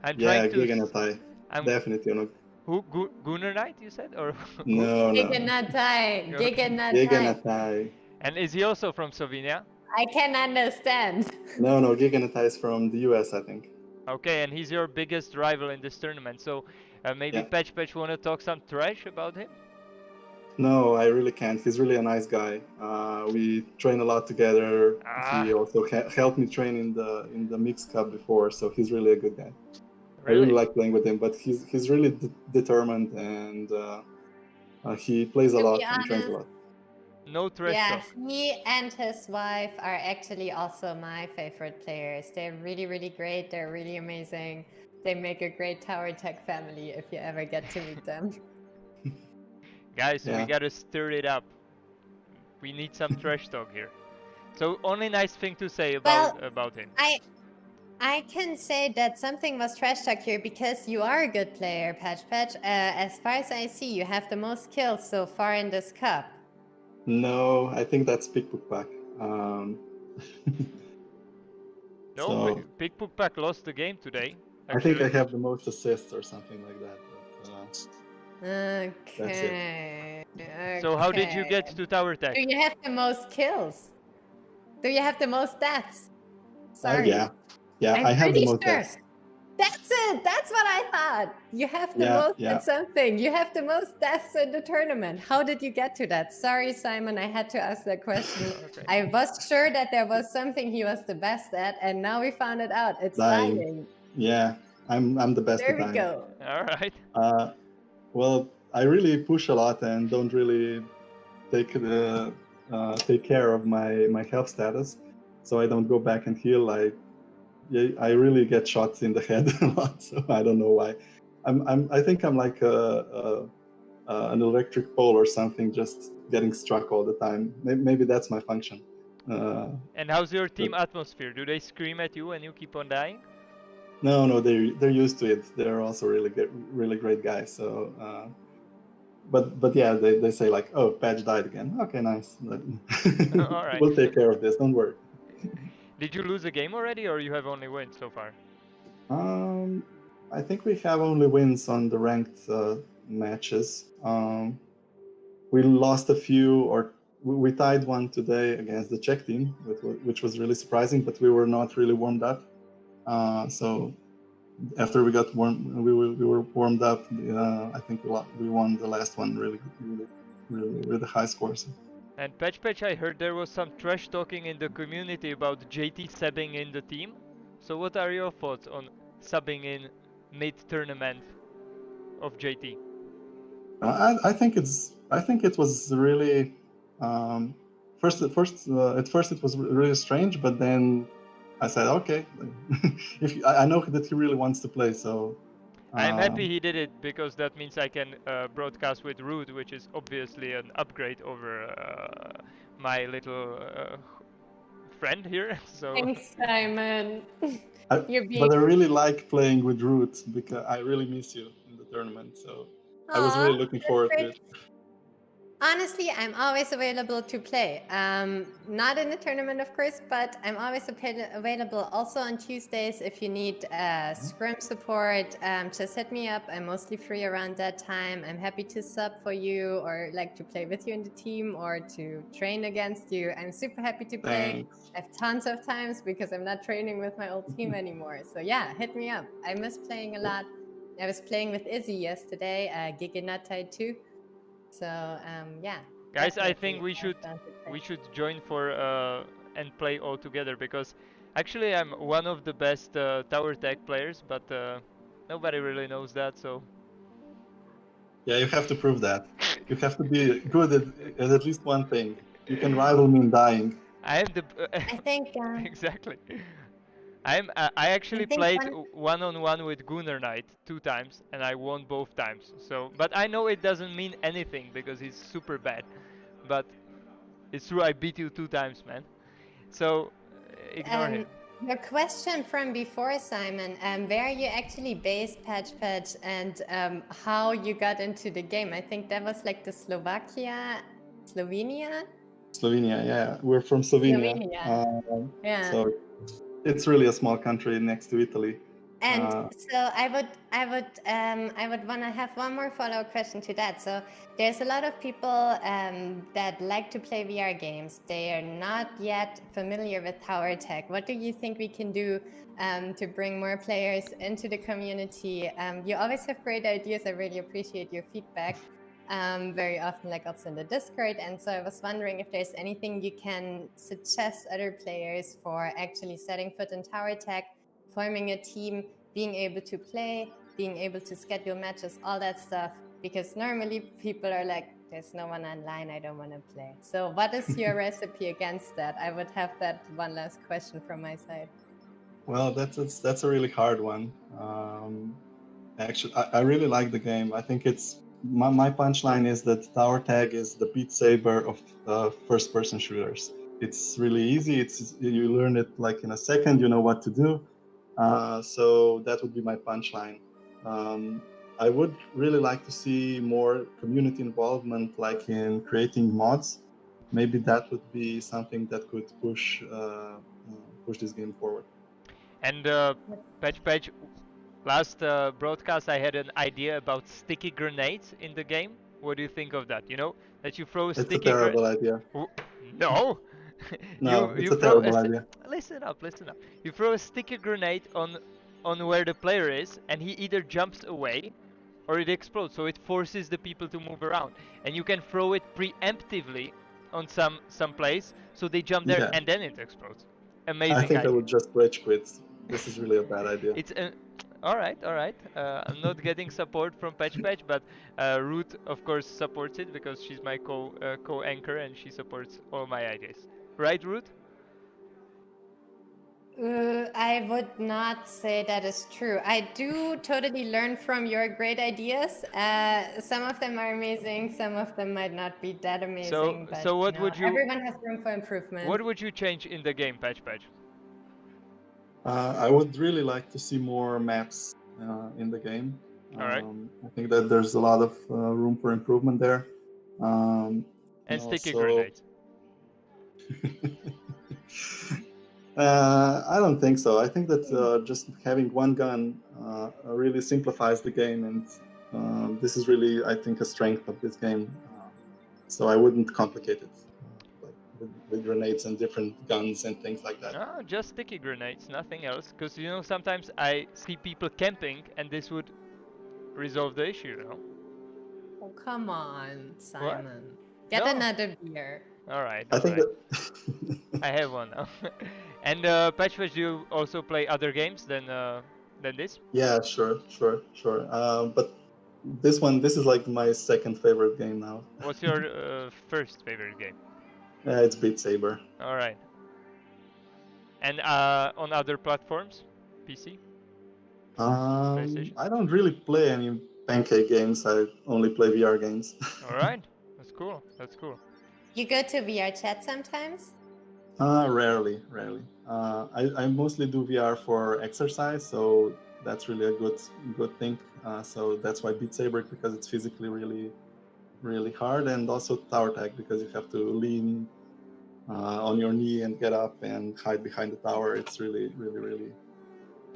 I'm Yeah, trying to. Gigantai. I'm Definitely not. who Gunner Knight you said or who? No. Giganatai. Okay. Giganatai. Giganatai. And is he also from Slovenia? I can understand. No, Giganatai is from the US, I think. Okay, and he's your biggest rival in this tournament. So maybe Yeah. Patch wanna talk some trash about him? No, I really can't. He's really a nice guy. We train a lot together. He also helped me train in the Mixed Cup before, so he's really a good guy. I really like playing with him, but he's really determined and he plays a lot and trains a lot. No trash Yeah, talk. he and his wife are actually also my favorite players. They're really, really great. They're really amazing. They make a great Tower Tech family if you ever get to meet them. Guys, we gotta stir it up. We need some trash talk here. So only nice thing to say about him. I can say that something was trash talk here because you are a good player, Patch. As far as I see, you have the most kills so far in this cup. No, I think that's Pickpook. No, Pickpook lost the game today. Actually. I think I have the most assists or something like that. But, okay. So how did you get to Tower Tech? Do you have the most kills? Do you have the most deaths? Sorry. Yeah, I have the most deaths. That's it. That's what I thought. You have the most at something. You have the most deaths in the tournament. How did you get to that? Sorry, Simon, I had to ask that question. Okay. I was sure that there was something he was the best at, and now we found it out. It's dying. Yeah, I'm the best at dying. There we go. All right. Well, I really push a lot and don't really take care of my health status, so I don't go back and heal. I really get shots in the head a lot, so I don't know why. I think I'm like an electric pole or something, just getting struck all the time. Maybe that's my function. And how's your team atmosphere? Do they scream at you and you keep on dying? No, they're used to it. They're also really great guys. So, but yeah, they say like, "Oh, Patch died again." Okay, nice. All right. We'll take care of this. Don't worry. Did you lose a game already, or you have only wins so far? I think we have only wins on the ranked matches. We lost a few, or we tied one today against the Czech team, which was really surprising. But we were not really warmed up. So after we got we were warmed up. I think we won the last one really with a high scores. And Patch, I heard there was some trash talking in the community about JT subbing in the team. So what are your thoughts on subbing in mid-tournament of JT? I think it was really at first it was really strange, but then I said, okay, I know that he really wants to play, so. I'm happy he did it because that means I can broadcast with Root, which is obviously an upgrade over my little friend here. So. Thanks, Simon. But I really like playing with Root because I really miss you in the tournament. So I was really looking forward to it. Honestly, I'm always available to play. Not in the tournament, of course, but I'm always available also on Tuesdays if you need scrim support. Just hit me up. I'm mostly free around that time. I'm happy to sub for you or like to play with you in the team or to train against you. I'm super happy to play. Thanks. I have tons of times because I'm not training with my old team anymore. So yeah, hit me up. I miss playing a lot. I was playing with Izzy yesterday, Giganatide too. So yeah, Guys, I think definitely. we should join for and play all together, because actually I'm one of the best tower tag players, but nobody really knows that. So Yeah, you have to prove that. You have to be good at least one thing. You can rival me in dying. I am the I think exactly. I I actually think played one one-on-one with Gunnar Knight 2 times, and I won both times. So, but I know it doesn't mean anything because he's super bad. But it's true, I beat you 2 times, man. So ignore him. your question from before, Simon, where you actually based Patch and how you got into the game. I think that was like the Slovenia. Slovenia, yeah, we're from Slovenia. Yeah. So it's really a small country next to Italy. And so I would want to have one more follow-up question to that. So there's a lot of people that like to play VR games. They are not yet familiar with tower tech. What do you think we can do to bring more players into the community? You always have great ideas. I really appreciate your feedback. Very often, like also in the Discord. And so I was wondering if there's anything you can suggest other players for actually setting foot in tower tech, forming a team, being able to play, being able to schedule matches, all that stuff. Because normally people are like, there's no one online, I don't want to play. So what is your recipe against that? I would have that one last question from my side. Well, that's a really hard one. Actually, I really like the game. I think it's my punchline is that Tower Tag is the Beat Saber of first-person shooters. It's really easy. You learn it like in a second. You know what to do. So that would be my punchline. I would really like to see more community involvement, like in creating mods. Maybe that would be something that could push this game forward. And Patch, last broadcast I had an idea about sticky grenades in the game. What do you think of that? You know, that you throw a It's a sticky terrible idea. No! No, it's you a throw terrible idea. Listen up, listen up. You throw a sticky grenade on where the player is, and he either jumps away or it explodes, so it forces the people to move around. And you can throw it preemptively on some place, so they jump there, Yeah. and then it explodes. I Amazing think idea. I would just rage quit. This is really a bad idea. It's all right, all right. I'm not getting support from Patch, but Ruth, of course, supports it because she's my co-anchor and she supports all my ideas. Right, Ruth? I would not say that is true. I do totally learn from your great ideas. Some of them are amazing. Some of them might not be that amazing. But so what would you? Everyone has room for improvement. What would you change in the game, Patch? I would really like to see more maps in the game. All right. I think that there's a lot of room for improvement there. And sticky also... grenades. I don't think so. I think that just having one gun really simplifies the game, and this is really, I think, a strength of this game. So I wouldn't complicate it with grenades and different guns and things like that. No, just sticky grenades, nothing else. Because you know, sometimes I see people camping, and this would resolve the issue. You know. Oh, come on, Simon. What? Get No. another beer. All right. I think that I have one now. And Patch, do you also play other games than this? Yeah, sure. But this is like my second favorite game now. What's your first favorite game? It's Beat Saber. All right. And on other platforms, PC? PlayStation? I don't really play any pancake games. I only play VR games. All right, that's cool. That's cool. You go to VR chat sometimes? Rarely. I mostly do VR for exercise, so that's really a good thing. So that's why Beat Saber, because it's physically really really hard, and also tower tag because you have to lean on your knee and get up and hide behind the tower. It's really, really, really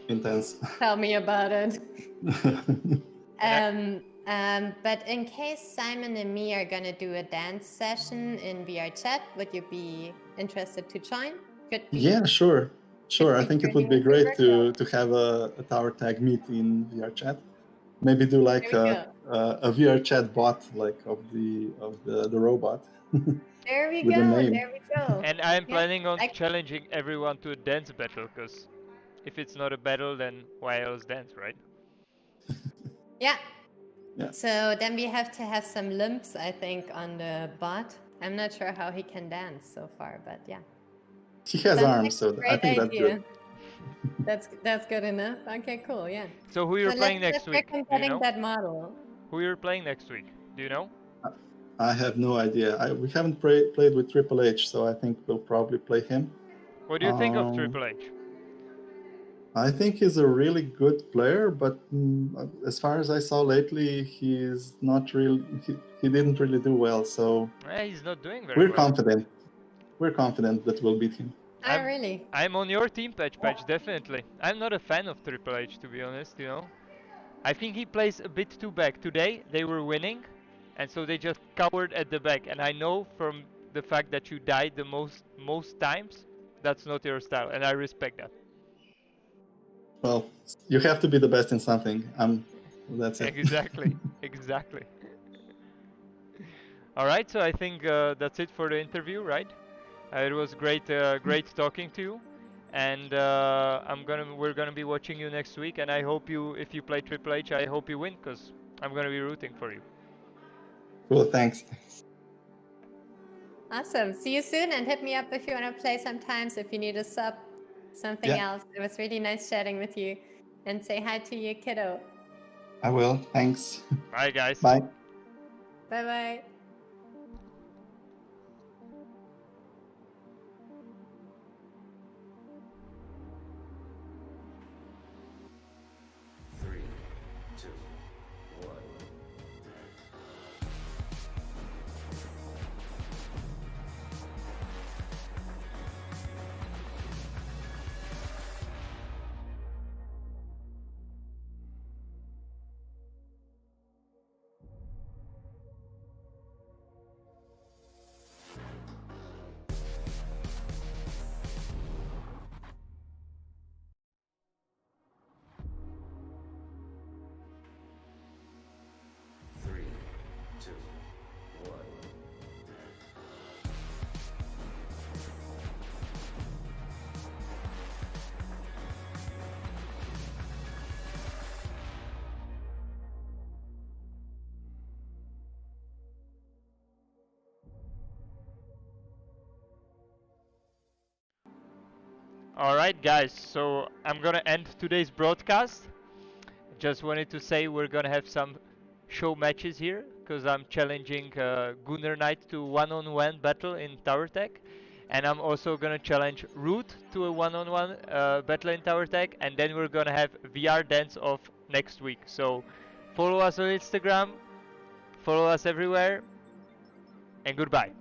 intense. Tell me about it. But in case Simon and me are gonna do a dance session in VR chat, would you be interested to join? Could be. Yeah, sure. I think it would be great to to have a tower tag meet in VR chat. Maybe do like a VR chat bot, like of the robot. There we with go. a name. There we go. And I'm planning on challenging everyone to a dance battle, because if it's not a battle, then why else dance, right? Yeah. Yeah. So then we have to have some limps, I think, on the bot. I'm not sure how he can dance so far, but yeah. He has Sounds arms, like so a I great think that's idea. good. That's good enough. Okay, cool. Yeah. So who you're playing next week? Let's Do you know? that model. Who you're playing next week? Do you know? I have no idea. We haven't played with Triple H, so I think we'll probably play him. What do you think of Triple H? I think he's a really good player, but as far as I saw lately, he's not really. He didn't really do well. So he's not doing very well. Confident. We're confident that we'll beat him. Really? I'm on your team, Patch, definitely. I'm not a fan of Triple H, to be honest. You know, I think he plays a bit too back. Today they were winning, and so they just cowered at the back. And I know from the fact that you died the most times, that's not your style, and I respect that. Well, you have to be the best in something. That's it. Exactly, exactly. All right, so I think that's it for the interview, right? It was great talking to you, and we're gonna be watching you next week. And I hope if you play Triple H, I hope you win, because I'm gonna be rooting for you. Cool, thanks. Awesome. See you soon, and hit me up if you want to play sometimes. If you need a sub. Something else. It was really nice chatting with you, and say hi to your kiddo. I will. Thanks. Bye, guys. Bye. Bye-bye. Alright guys, so I'm gonna end today's broadcast. Just wanted to say we're gonna have some show matches here, because I'm challenging Gunnar Knight to one-on-one battle in Tower Tech. And I'm also gonna challenge Root to a one-on-one battle in Tower Tech, and then we're gonna have VR Dance Off next week. So follow us on Instagram, follow us everywhere, and goodbye.